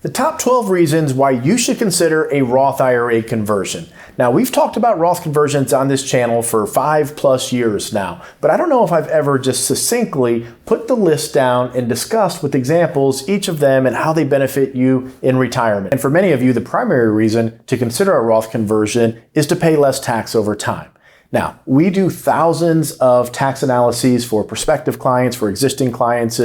The top 12 reasons why you should consider a Roth IRA conversion. Now, we've talked about Roth conversions on this channel for 5+ years now, but I don't know if I've ever just succinctly put the list down and discussed with examples each of them and how they benefit you in retirement. And for many of you, the primary reason to consider a Roth conversion is to pay less tax over time. Now, we do thousands of tax analyses for prospective clients, for existing clients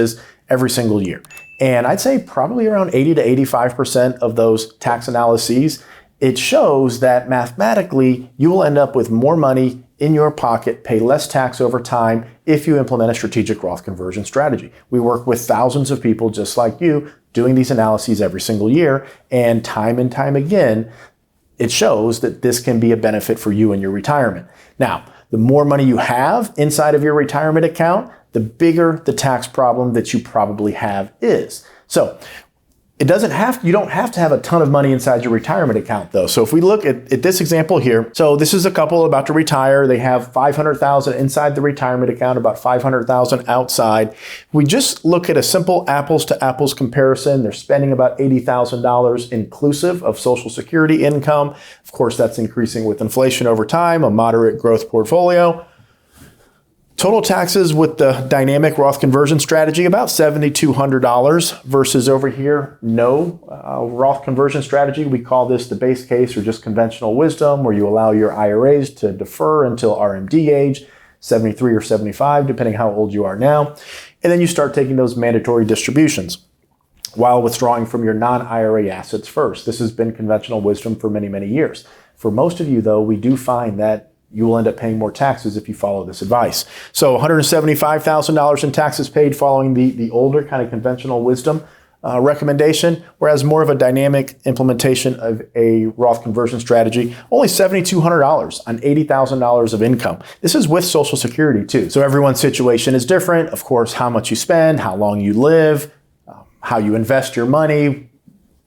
every single year. And I'd say probably around 80 to 85% of those tax analyses, it shows that mathematically you will end up with more money in your pocket, pay less tax over time if you implement a strategic Roth conversion strategy. We work with thousands of people just like you doing these analyses every single year, and time again, it shows that this can be a benefit for you in your retirement. Now, the more money you have inside of your retirement account, the bigger the tax problem that you probably have is. So you don't have to have a ton of money inside your retirement account though. So if we look at this example here, so this is a couple about to retire. They have $500,000 inside the retirement account, about $500,000 outside. We just look at a simple apples to apples comparison. They're spending about $80,000 inclusive of Social Security income. Of course, that's increasing with inflation over time, a moderate growth portfolio. Total taxes with the dynamic Roth conversion strategy, about $7,200 versus over here, no Roth conversion strategy. We call this the base case or just conventional wisdom, where you allow your IRAs to defer until RMD age, 73 or 75, depending how old you are now. And then you start taking those mandatory distributions while withdrawing from your non-IRA assets first. This has been conventional wisdom for many, many years. For most of you, though, we do find that you will end up paying more taxes if you follow this advice. So $175,000 in taxes paid following the older kind of conventional wisdom recommendation, whereas more of a dynamic implementation of a Roth conversion strategy, only $7,200 on $80,000 of income. This is with Social Security too. So everyone's situation is different. Of course, how much you spend, how long you live, how you invest your money,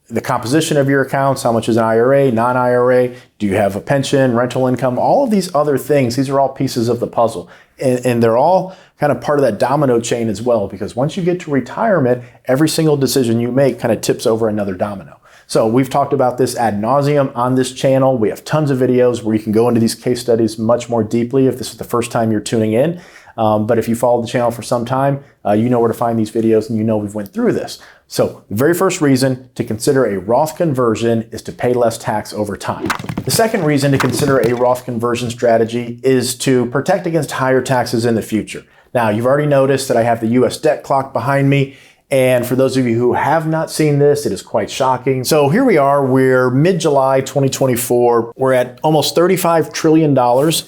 the composition of your accounts, how much is an IRA, non-IRA, do you have a pension, rental income, all of these other things, these are all pieces of the puzzle. And they're all kind of part of that domino chain as well, because once you get to retirement, every single decision you make kind of tips over another domino. So we've talked about this ad nauseum on this channel. We have tons of videos where you can go into these case studies much more deeply if this is the first time you're tuning in. But if you follow the channel for some time, you know where to find these videos and you know we've went through this. So the very first reason to consider a Roth conversion is to pay less tax over time. The second reason to consider a Roth conversion strategy is to protect against higher taxes in the future. Now, you've already noticed that I have the US debt clock behind me. And for those of you who have not seen this, it is quite shocking. So here we are, we're mid-July 2024. We're at almost $35 trillion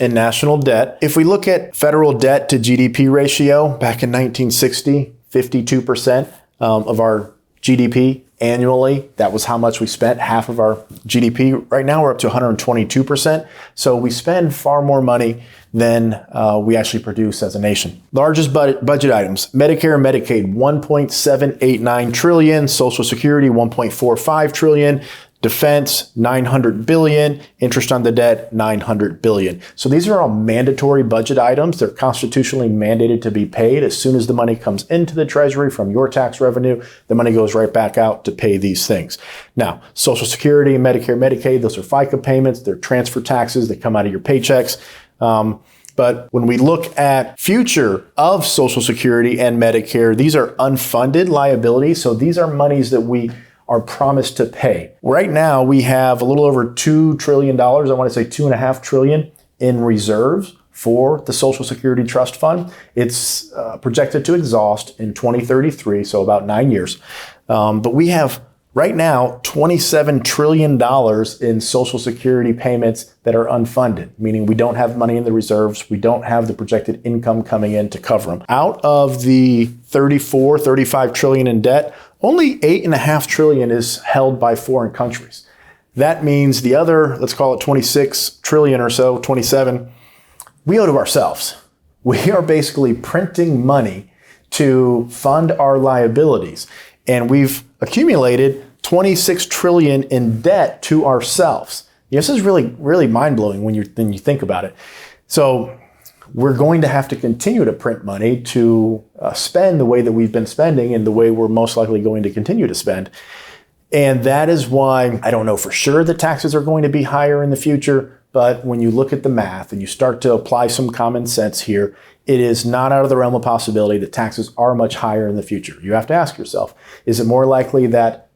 in national debt. If we look at federal debt to GDP ratio, back in 1960, 52% of our GDP annually, that was how much we spent, half of our GDP. Right now we're up to 122%. So we spend far more money than we actually produce as a nation. Largest budget items: Medicare and Medicaid, $1.789 trillion, Social Security, $1.45 trillion, defense, $900 billion, interest on the debt, $900 billion. So these are all mandatory budget items. They're constitutionally mandated to be paid. As soon as the money comes into the Treasury from your tax revenue, the money goes right back out to pay these things. Now, Social Security, Medicare, Medicaid, those are FICA payments. They're transfer taxes. They come out of your paychecks. But when we look at future of Social Security and Medicare, these are unfunded liabilities. So these are monies that we are promised to pay. Right now, we have a little over $2 trillion, I want to say $2.5 trillion in reserves for the Social Security Trust Fund. It's projected to exhaust in 2033, so about 9 years. But we have right now $27 trillion in Social Security payments that are unfunded, meaning we don't have money in the reserves. We don't have the projected income coming in to cover them. Out of the 35 trillion in debt, only $8.5 trillion is held by foreign countries. That means the other, let's call it 26 trillion or so, 27, we owe to ourselves. We are basically printing money to fund our liabilities. And we've accumulated 26 trillion in debt to ourselves. This is really mind-blowing when you think about it. So we're going to have to continue to print money to spend the way that we've been spending and the way we're most likely going to continue to spend. And that is why I don't know for sure that taxes are going to be higher in the future, but when you look at the math and you start to apply some common sense here, it is not out of the realm of possibility that taxes are much higher in the future. You have to ask yourself, is it more likely that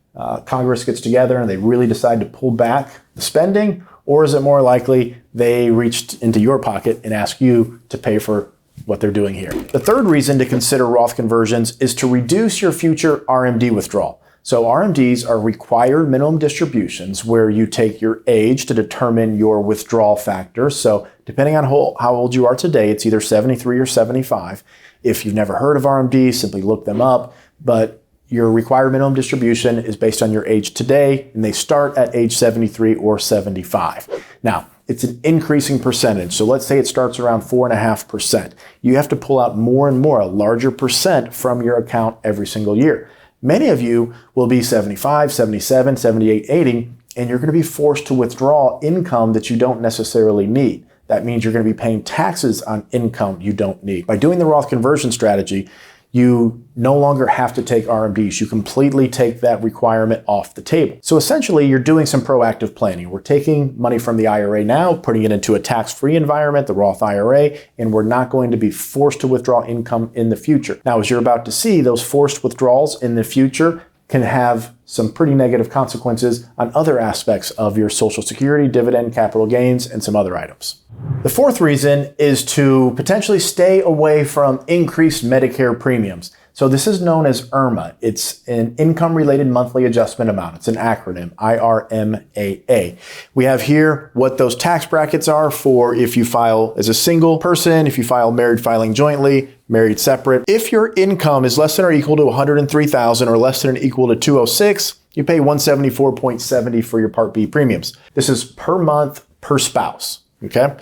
Congress gets together and they really decide to pull back the spending, or is it more likely they reached into your pocket and ask you to pay for what they're doing here? The third reason to consider Roth conversions is to reduce your future RMD withdrawal. So RMDs are required minimum distributions where you take your age to determine your withdrawal factor. So depending on how old you are today, it's either 73 or 75. If you've never heard of RMDs, simply look them up. But your required minimum distribution is based on your age today, and they start at age 73 or 75. Now, it's an increasing percentage. So let's say it starts around 4.5%. You have to pull out more and more, a larger percent from your account every single year. Many of you will be 75, 77, 78, 80, and you're going to be forced to withdraw income that you don't necessarily need. That means you're going to be paying taxes on income you don't need. By doing the Roth conversion strategy, you no longer have to take RMDs. You completely take that requirement off the table. So essentially, you're doing some proactive planning. We're taking money from the IRA now, putting it into a tax-free environment, the Roth IRA, and we're not going to be forced to withdraw income in the future. Now, as you're about to see, those forced withdrawals in the future can have some pretty negative consequences on other aspects of your Social Security, dividend, capital gains, and some other items. The fourth reason is to potentially stay away from increased Medicare premiums. So this is known as IRMAA. It's an income-related monthly adjustment amount. It's an acronym, IRMAA. We have here what those tax brackets are for if you file as a single person, if you file married filing jointly, married separate. If your income is less than or equal to $103,000 or less than or equal to $206,000, you pay $174.70 for your Part B premiums. This is per month per spouse. Okay.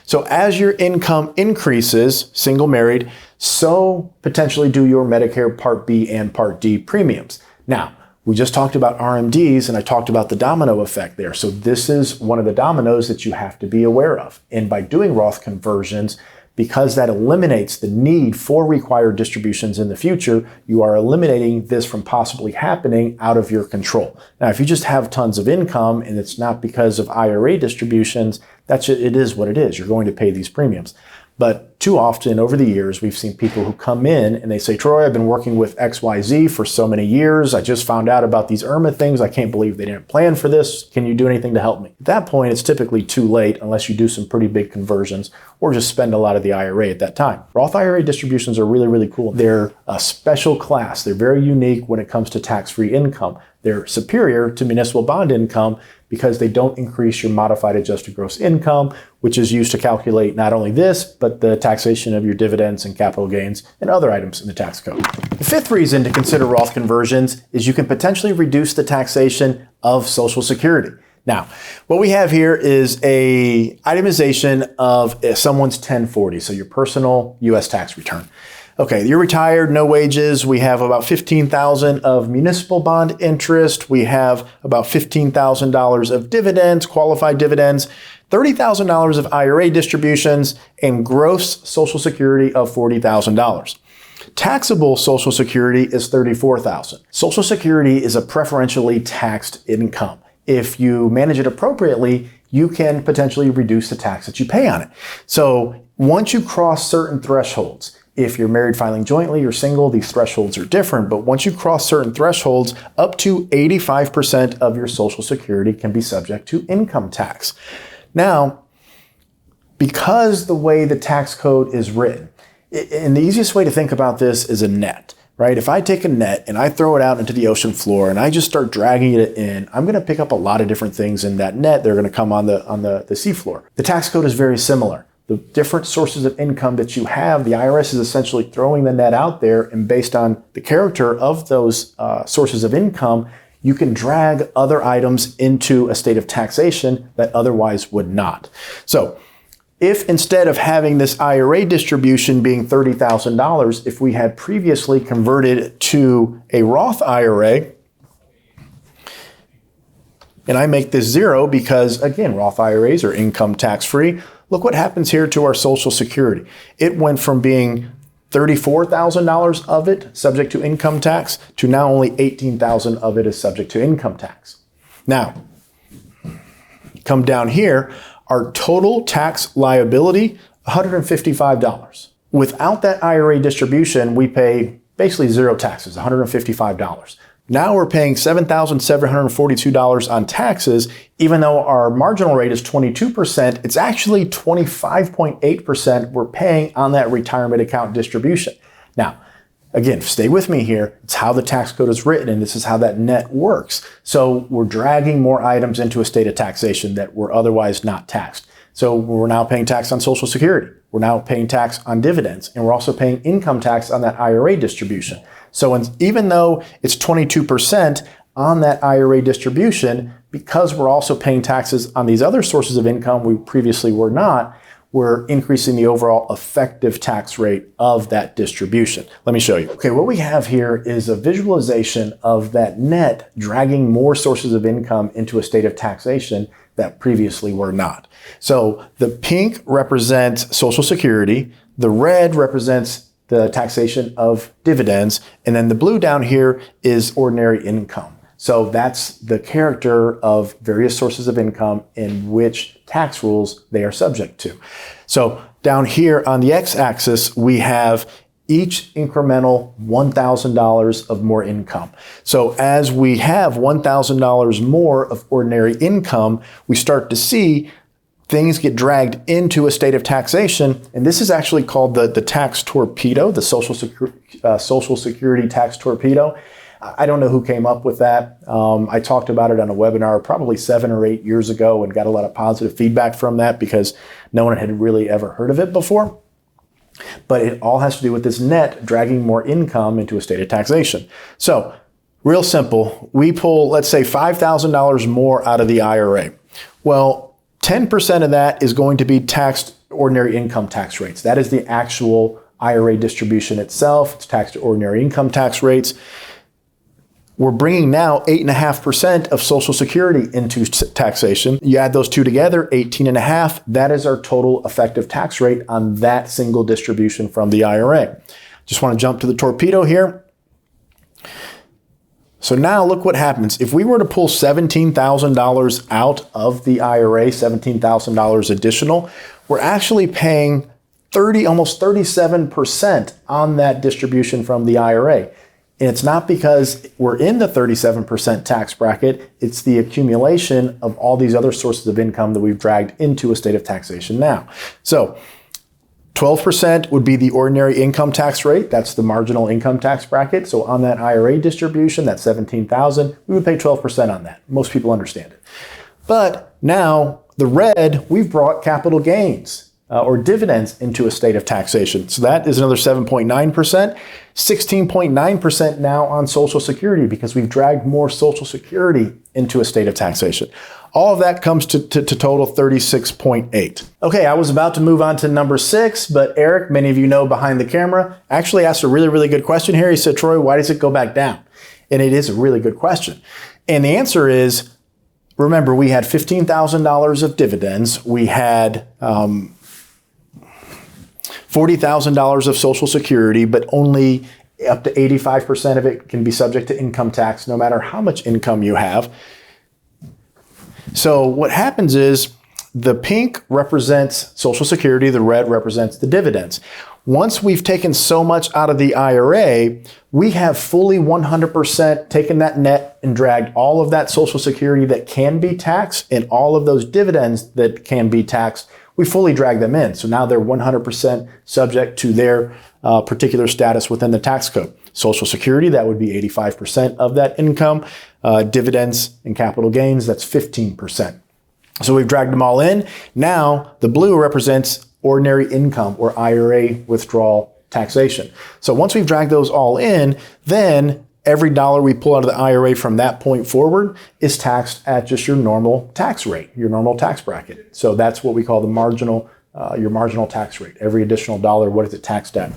So as your income increases, single married, so potentially do your Medicare Part B and Part D premiums. Now, we just talked about RMDs and I talked about the domino effect there. So this is one of the dominoes that you have to be aware of. And by doing Roth conversions, because that eliminates the need for required distributions in the future, you are eliminating this from possibly happening out of your control. Now, if you just have tons of income and it's not because of IRA distributions, it is what it is. You're going to pay these premiums. But too often over the years, we've seen people who come in and they say, Troy, I've been working with XYZ for so many years. I just found out about these IRMAA things. I can't believe they didn't plan for this. Can you do anything to help me? At that point, it's typically too late unless you do some pretty big conversions or just spend a lot of the IRA at that time. Roth IRA distributions are really, really cool. They're a special class. They're very unique when it comes to tax-free income. They're superior to municipal bond income because they don't increase your modified adjusted gross income, which is used to calculate not only this, but the taxation of your dividends and capital gains and other items in the tax code. The fifth reason to consider Roth conversions is you can potentially reduce the taxation of Social Security. Now, what we have here is a itemization of someone's 1040, so your personal U.S. tax return. Okay, you're retired, no wages. We have about $15,000 of municipal bond interest. We have about $15,000 of dividends, qualified dividends, $30,000 of IRA distributions, and gross Social Security of $40,000. Taxable Social Security is $34,000. Social Security is a preferentially taxed income. If you manage it appropriately, you can potentially reduce the tax that you pay on it. So once you cross certain thresholds, if you're married filing jointly or single, these thresholds are different, but once you cross certain thresholds, up to 85% of your Social Security can be subject to income tax. Now, because the way the tax code is written, and the easiest way to think about this is a net, right? If I take a net and I throw it out into the ocean floor and I just start dragging it in, I'm going to pick up a lot of different things in that net. They're going to come on the seafloor. The tax code is very similar. The different sources of income that you have, the IRS is essentially throwing the net out there, and based on the character of those sources of income, you can drag other items into a state of taxation that otherwise would not. So if instead of having this IRA distribution being $30,000, if we had previously converted to a Roth IRA, and I make this zero because, again, Roth IRAs are income tax-free, look what happens here to our Social Security. It went from being $34,000 of it subject to income tax to now only $18,000 of it is subject to income tax. Now, come down here, our total tax liability, $155. Without that IRA distribution, we pay basically zero taxes, $155. Now we're paying $7,742 on taxes, even though our marginal rate is 22%, it's actually 25.8% we're paying on that retirement account distribution. Now, again, stay with me here. It's how the tax code is written, and this is how that net works. So we're dragging more items into a state of taxation that were otherwise not taxed. So we're now paying tax on Social Security. We're now paying tax on dividends, and we're also paying income tax on that IRA distribution. So even though it's 22% on that IRA distribution, because we're also paying taxes on these other sources of income we previously were not, we're increasing the overall effective tax rate of that distribution. Let me show you. Okay, what we have here is a visualization of that net dragging more sources of income into a state of taxation that previously were not. So the pink represents Social Security, the red represents the taxation of dividends, and then the blue down here is ordinary income. So that's the character of various sources of income and which tax rules they are subject to. So down here on the x-axis, we have each incremental $1,000 of more income. So as we have $1,000 more of ordinary income, we start to see things get dragged into a state of taxation, and this is actually called the tax torpedo, the Social Security tax torpedo. I don't know who came up with that. I talked about it on a webinar probably 7 or 8 years ago and got a lot of positive feedback from that because no one had really ever heard of it before. But it all has to do with this net dragging more income into a state of taxation. So, real simple, we pull, let's say, $5,000 more out of the IRA. Well, 10% of that is going to be taxed ordinary income tax rates. That is the actual IRA distribution itself. It's taxed to ordinary income tax rates. We're bringing now 8.5% of Social Security into taxation. You add those two together, 18.5%. That is our total effective tax rate on that single distribution from the IRA. Just want to jump to the torpedo here. So now look what happens. If we were to pull $17,000 out of the IRA, $17,000 additional, we're actually paying almost 37% on that distribution from the IRA. And it's not because we're in the 37% tax bracket, it's the accumulation of all these other sources of income that we've dragged into a state of taxation now. So 12% would be the ordinary income tax rate. That's the marginal income tax bracket. So on that IRA distribution, that $17,000, we would pay 12% on that. Most people understand it. But now the red, we've brought capital gains or dividends into a state of taxation. So that is another 7.9%, 16.9% now on Social Security because we've dragged more Social Security into a state of taxation. All of that comes to total 36.8. Okay, I was about to move on to number 6, but Eric, many of you know behind the camera, actually asked a really, really good question here. He said, Troy, why does it go back down? And it is a really good question. And the answer is, remember, we had $15,000 of dividends. We had $40,000 of Social Security, but only up to 85% of it can be subject to income tax, no matter how much income you have. So what happens is the pink represents Social Security, the red represents the dividends. Once we've taken so much out of the IRA, we have fully 100% taken that net and dragged all of that Social Security that can be taxed and all of those dividends that can be taxed, we fully drag them in. So now they're 100% subject to their particular status within the tax code. Social Security, that would be 85% of that income. Dividends and capital gains, that's 15%. So we've dragged them all in. Now the blue represents ordinary income or IRA withdrawal taxation. So once we've dragged those all in, then every dollar we pull out of the IRA from that point forward is taxed at just your normal tax rate, your normal tax bracket. So that's what we call the marginal, your marginal tax rate. Every additional dollar, what is it taxed at?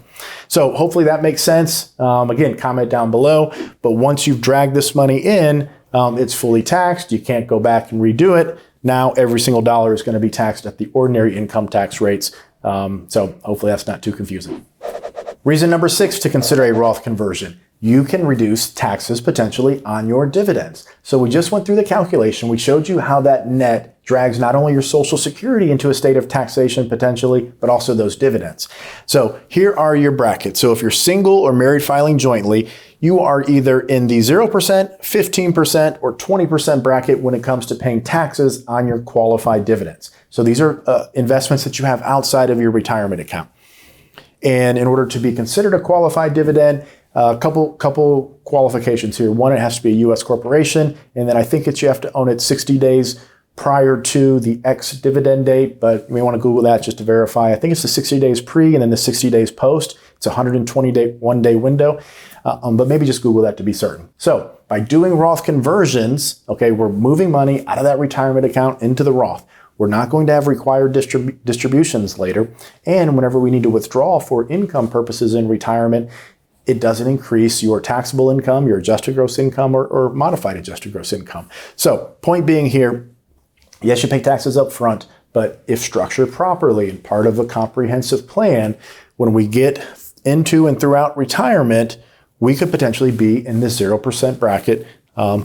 So hopefully that makes sense. Again, comment down below. But once you've dragged this money in, it's fully taxed. You can't go back and redo it. Now every single dollar is going to be taxed at the ordinary income tax rates. So hopefully that's not too confusing. Reason number 6 to consider a Roth conversion. You can reduce taxes potentially on your dividends. So we just went through the calculation. We showed you how that net drags not only your Social Security into a state of taxation potentially, but also those dividends. So here are your brackets. So if you're single or married filing jointly, you are either in the 0%, 15%, or 20% bracket when it comes to paying taxes on your qualified dividends. So these are investments that you have outside of your retirement account. And in order to be considered a qualified dividend, a couple qualifications here. One, it has to be a U.S. corporation, and then I think you have to own it 60 days prior to the ex-dividend date, but you may want to Google that just to verify. I think it's the 60 days pre and then the 60 days post. It's a 120-day window, but maybe just Google that to be certain. So by doing Roth conversions, okay, we're moving money out of that retirement account into the Roth. We're not going to have required distributions later, and whenever we need to withdraw for income purposes in retirement, it doesn't increase your taxable income, your adjusted gross income, or modified adjusted gross income. So point being here, yes, you pay taxes up front, but if structured properly and part of a comprehensive plan, when we get into and throughout retirement, we could potentially be in the 0% bracket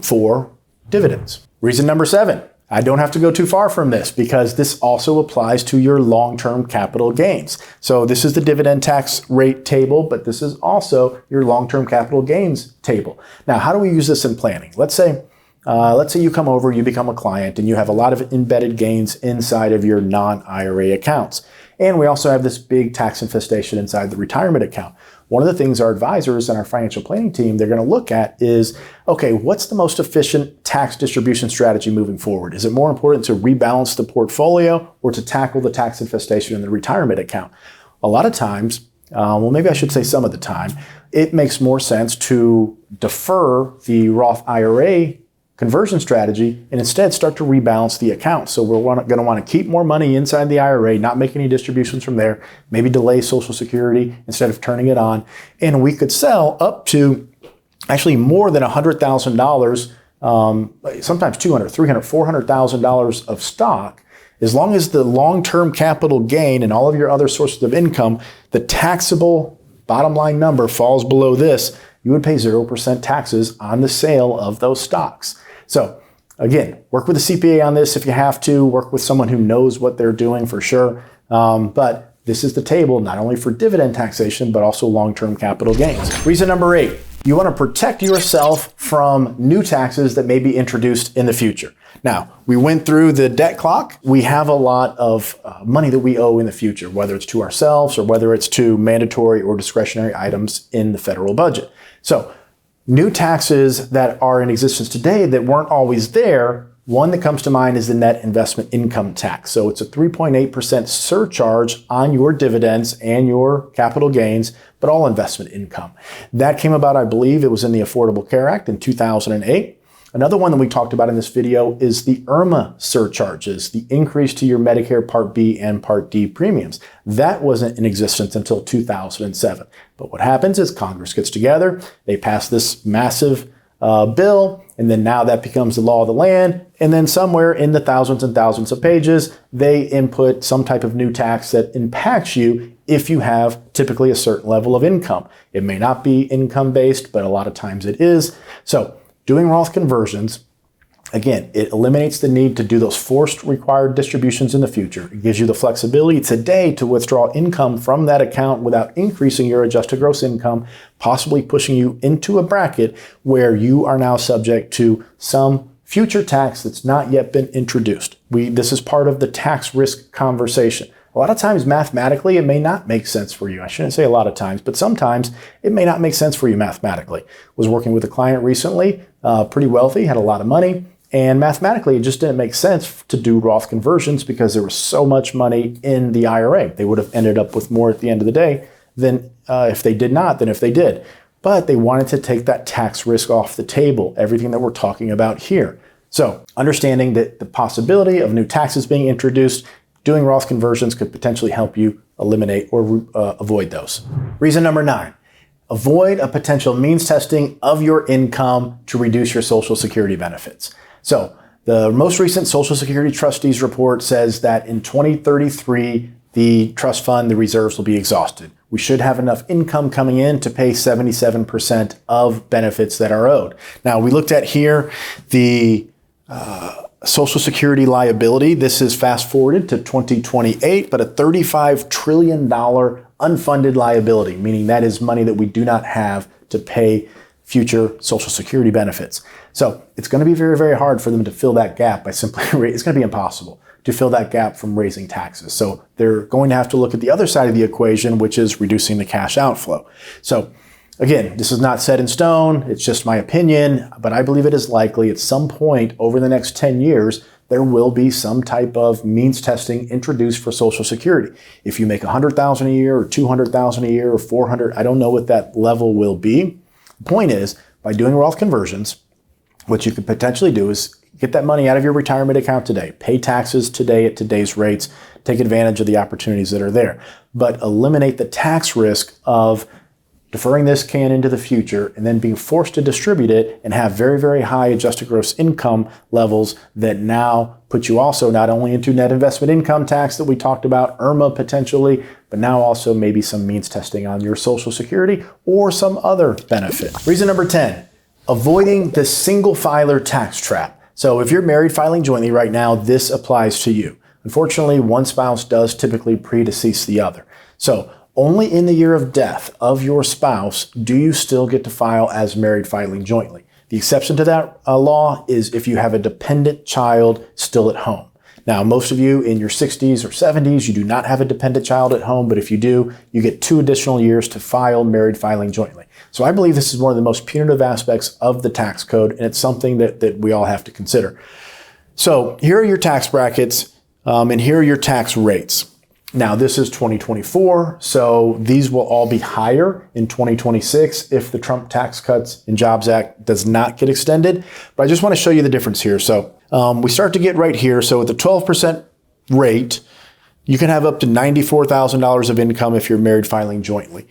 for dividends. Reason number 7. I don't have to go too far from this because this also applies to your long-term capital gains. So this is the dividend tax rate table, but this is also your long-term capital gains table. Now, how do we use this in planning? Let's say you come over, you become a client, and you have a lot of embedded gains inside of your non-IRA accounts. And we also have this big tax infestation inside the retirement account. One of the things our advisors and our financial planning team, they're going to look at is, okay, what's the most efficient tax distribution strategy moving forward? Is it more important to rebalance the portfolio or to tackle the tax infestation in the retirement account? A lot of times, well, maybe I should say some of the time, it makes more sense to defer the Roth IRA conversion strategy and instead start to rebalance the account. So we're going to want to keep more money inside the IRA, not make any distributions from there, maybe delay Social Security instead of turning it on. And we could sell up to actually more than $100,000, sometimes $200,000, $300,000, $400,000 of stock. As long as the long-term capital gain and all of your other sources of income, the taxable bottom line number falls below this, you would pay 0% taxes on the sale of those stocks. So again, work with a CPA on this if you have to, work with someone who knows what they're doing for sure. But this is the table not only for dividend taxation, but also long-term capital gains. Reason number 8, you want to protect yourself from new taxes that may be introduced in the future. Now, we went through the debt clock. We have a lot of money that we owe in the future, whether it's to ourselves or whether it's to mandatory or discretionary items in the federal budget. So new taxes that are in existence today that weren't always there, one that comes to mind is the net investment income tax. So it's a 3.8% surcharge on your dividends and your capital gains, but all investment income. That came about, I believe it was in the Affordable Care Act in 2008. Another one that we talked about in this video is the IRMAA surcharges, the increase to your Medicare Part B and Part D premiums. That wasn't in existence until 2007. But what happens is Congress gets together, they pass this massive bill, and then now that becomes the law of the land, and then somewhere in the thousands and thousands of pages, they input some type of new tax that impacts you if you have typically a certain level of income. It may not be income-based, but a lot of times it is. So doing Roth conversions, again, it eliminates the need to do those forced required distributions in the future. It gives you the flexibility today to withdraw income from that account without increasing your adjusted gross income, possibly pushing you into a bracket where you are now subject to some future tax that's not yet been introduced. This is part of the tax risk conversation. A lot of times, mathematically, it may not make sense for you. I shouldn't say a lot of times, but sometimes it may not make sense for you mathematically. Was working with a client recently, pretty wealthy, had a lot of money, and mathematically, it just didn't make sense to do Roth conversions because there was so much money in the IRA. They would have ended up with more at the end of the day than if they did not, than if they did. But they wanted to take that tax risk off the table, everything that we're talking about here. So understanding that the possibility of new taxes being introduced, doing Roth conversions could potentially help you eliminate or avoid those. Reason number 9, avoid a potential means testing of your income to reduce your Social Security benefits. So the most recent Social Security Trustees report says that in 2033, the trust fund, the reserves will be exhausted. we should have enough income coming in to pay 77% of benefits that are owed. Now, we looked at here the Social Security liability. This is fast forwarded to 2028, but a $35 trillion unfunded liability, meaning that is money that we do not have to pay future Social Security benefits. So it's going to be very, very hard for them to fill that gap by simply, it's going to be impossible to fill that gap from raising taxes. So they're going to have to look at the other side of the equation, which is reducing the cash outflow. So again, this is not set in stone. It's just my opinion, but I believe it is likely at some point over the next 10 years, there will be some type of means testing introduced for Social Security. If you make $100,000 a year or $200,000 a year or $400,000, I don't know what that level will be. The point is, by doing Roth conversions, what you could potentially do is get that money out of your retirement account today, pay taxes today at today's rates, take advantage of the opportunities that are there, but eliminate the tax risk of deferring this can into the future and then being forced to distribute it and have very, very high adjusted gross income levels that now put you also not only into net investment income tax that we talked about, IRMAA potentially, but now also maybe some means testing on your Social Security or some other benefit. Reason number 10, avoiding the single filer tax trap. So if you're married filing jointly right now, this applies to you. Unfortunately, one spouse does typically predecease the other. So only in the year of death of your spouse do you still get to file as married filing jointly. The exception to that law is if you have a dependent child still at home. Now, most of you in your 60s or 70s, you do not have a dependent child at home, but if you do, you get 2 additional years to file married filing jointly. So I believe this is one of the most punitive aspects of the tax code, and it's something that we all have to consider. So here are your tax brackets, and here are your tax rates. Now, this is 2024, so these will all be higher in 2026 if the Trump Tax Cuts and Jobs Act does not get extended. But I just want to show you the difference here. So we start to get right here. So with the 12% rate, you can have up to $94,000 of income if you're married filing jointly.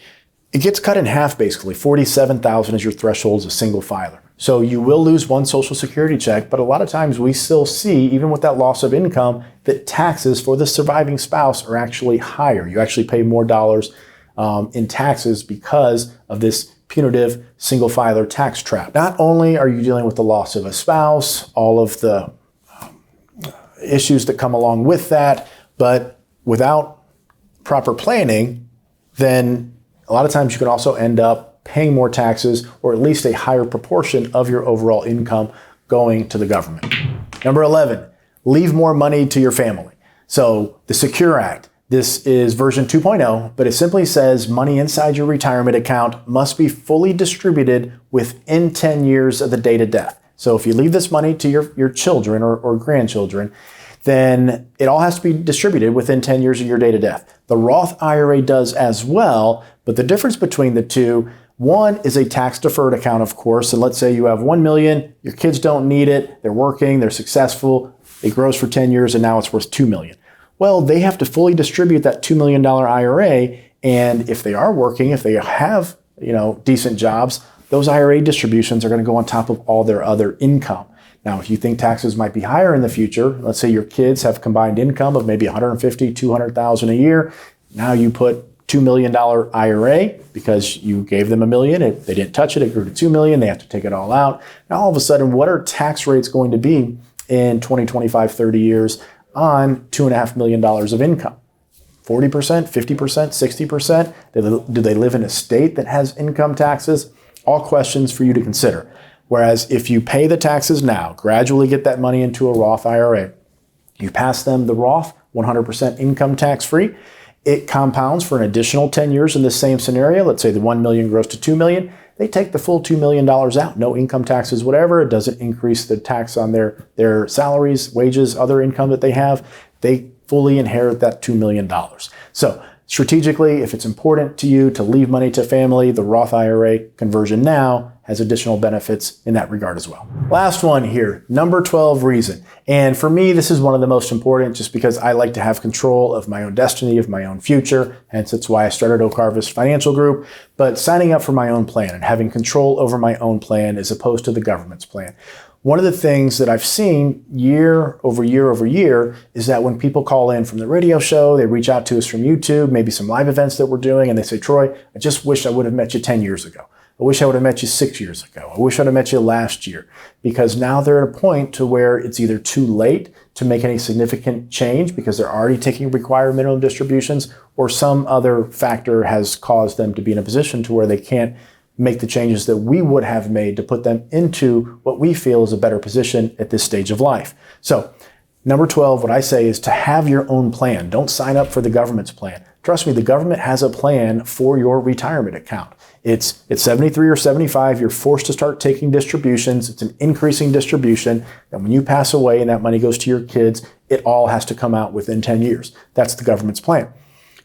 It gets cut in half, basically. $47,000 is your threshold as a single filer. So you will lose one Social Security check, but a lot of times we still see, even with that loss of income, that taxes for the surviving spouse are actually higher. You actually pay more dollars in taxes because of this punitive single filer tax trap. Not only are you dealing with the loss of a spouse, all of the issues that come along with that, but without proper planning, then a lot of times you can also end up paying more taxes, or at least a higher proportion of your overall income going to the government. Number 11, leave more money to your family. So the Secure Act, this is version 2.0, but it simply says money inside your retirement account must be fully distributed within 10 years of the date of death. So if you leave this money to your children or grandchildren, then it all has to be distributed within 10 years of your date of death. The Roth IRA does as well, but the difference between the two, one is a tax-deferred account, of course. And let's say you have $1 million, your kids don't need it, they're working, they're successful, it grows for 10 years, and now it's worth $2 million. Well, they have to fully distribute that $2 million IRA, and if they are working, if they have decent jobs, those IRA distributions are going to go on top of all their other income. Now, if you think taxes might be higher in the future, let's say your kids have combined income of maybe $150,000, $200,000 a year. Now you put $2 million IRA because you gave them $1 million. They didn't touch it. It grew to $2 million. They have to take it all out. Now, all of a sudden, what are tax rates going to be in 20, 25, 30 years on $2.5 million of income? 40%, 50%, 60%? Do they live in a state that has income taxes? All questions for you to consider. Whereas if you pay the taxes now, gradually get that money into a Roth IRA, you pass them the Roth, 100% income tax free, it compounds for an additional 10 years in the same scenario. Let's say the $1 million grows to $2 million. They take the full $2 million out, no income taxes, whatever. It doesn't increase the tax on their salaries, wages, other income that they have. They fully inherit that $2 million. So strategically, if it's important to you to leave money to family, the Roth IRA conversion now has additional benefits in that regard as well. Last one here, number 12 reason. And for me, this is one of the most important just because I like to have control of my own destiny, of my own future. Hence, it's why I started Oak Harvest Financial Group. But signing up for my own plan and having control over my own plan as opposed to the government's plan. one of the things that I've seen year over year over year is that when people call in from the radio show, they reach out to us from YouTube, maybe some live events that we're doing, and they say, Troy, I just wish I would have met you 10 years ago. I wish I would have met you 6 years ago. I wish I would have met you last year. Because now they're at a point to where it's either too late to make any significant change because they're already taking required minimum distributions, or some other factor has caused them to be in a position to where they can't make the changes that we would have made to put them into what we feel is a better position at this stage of life. So, number 12, what I say is to have your own plan. Don't sign up for the government's plan. Trust me, the government has a plan for your retirement account. It's at 73 or 75, you're forced to start taking distributions. It's an increasing distribution. And when you pass away and that money goes to your kids, it all has to come out within 10 years. That's the government's plan.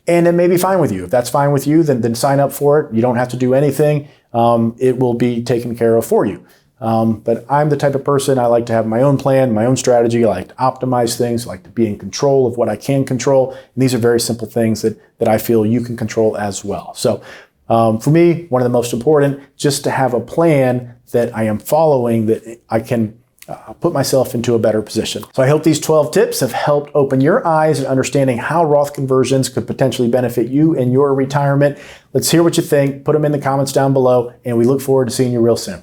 And it may be fine with you. If that's fine with you, then sign up for it. You don't have to do anything. It will be taken care of for you. But I'm the type of person, I like to have my own plan, my own strategy. I like to optimize things. I like to be in control of what I can control. And these are very simple things that I feel you can control as well. So for me, one of the most important, just to have a plan that I am following, that I can put myself into a better position. So I hope these 12 tips have helped open your eyes in understanding how Roth conversions could potentially benefit you in your retirement. Let's hear what you think. Put them in the comments down below, and we look forward to seeing you real soon.